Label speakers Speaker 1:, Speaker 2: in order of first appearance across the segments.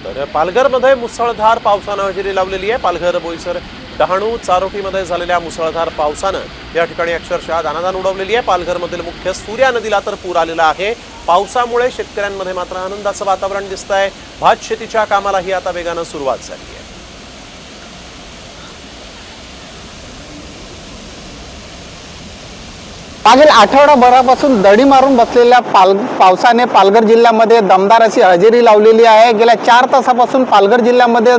Speaker 1: तर पालघरमध्ये मुसळधार पावसानं हजेरी लावलेली आहे। पालघर, बोईसर, डहाणू, चारोटीमध्ये झालेल्या मुसळधार पावसानं या ठिकाणी अक्षरशः दाणादाण उडवलेली आहे। पालघरमधील मुख्य सूर्या नदीला तर पूर आलेला आहे। पावसामुळे शेतकऱ्यांमध्ये मात्र आनंदाचं वातावरण दिसतंय। भात शेतीच्या कामालाही आता वेगानं सुरुवात झाली आहे।
Speaker 2: मागील आठवडाभरापासून दडी मारून बसलेल्या पावसाने पालघर जिल्ह्यामध्ये दमदार अशी हजेरी लावलेली आहे। गेल्या 4 तासापासून पालघर जिल्ह्यामध्ये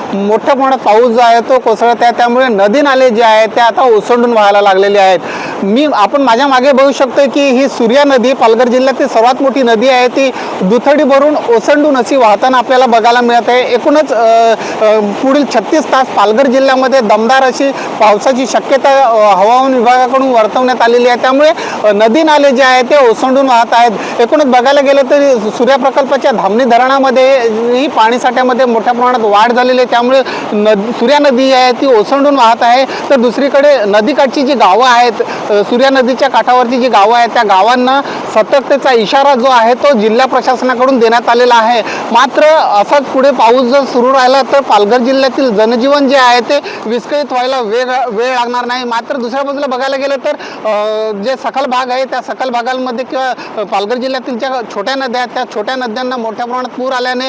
Speaker 2: मोठ्या प्रमाणात पाऊस जो आहे तो कोसळत आहे। त्यामुळे नदी नाले जे आहेत ते आता ओसंडून वाहायला लागलेले आहेत। आपण माझ्या मागे बघू शकतो की ही सूर्या नदी पालघर जिल्ह्यातील सर्वात मोठी नदी आहे। ती दुथडी भरून ओसंडून अशी वाहताना आपल्याला बघायला मिळत आहे। एकूणच पुढील 36 तास पालघर जिल्ह्यामध्ये दमदार अशी पावसाची शक्यता हवामान विभागाकडून वर्तवण्यात आलेली आहे। त्यामुळे नदी नाले जे आहेत ते ओसंडून वाहत आहेत। एकूणच बघायला गेलं तर सूर्या प्रकल्पाच्या धामणी धरणामध्ये ही पाणीसाठ्यामध्ये मोठ्या प्रमाणात वाढ झालेली आहे। त्यामुळे सूर्या नदी आहे ती ओसंडून वाहत आहे। तर दुसरीकडे नदीकाठची जी गावं आहेत, सूर्या नदीच्या काठावरची जी गावं आहेत त्या गावांना सतर्कतेचा इशारा जो आहे तो जिल्हा प्रशासनाकडून देण्यात आलेला आहे। मात्र असाच पुढे पाऊस जर सुरू राहिला तर पालघर जिल्ह्यातील जनजीवन जे आहे ते विस्कळीत व्हायला वेळ लागणार नाही। मात्र दुसऱ्या बाजूला बघायला गेलं तर जे सखल भाग आहे त्या सखल भागांमध्ये किंवा पालघर जिल्ह्यातील ज्या छोट्या नद्या आहेत त्या छोट्या नद्यांना मोठ्या प्रमाणात पूर आल्याने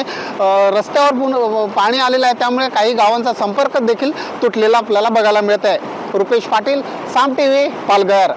Speaker 2: रस्त्यावर पाणी आलेलं आहे। त्यामुळे काही गावांचा संपर्क देखील तुटलेला आपल्याला बघायला मिळत आहे। रुपेश पाटील, साम टीव्ही, पालघर।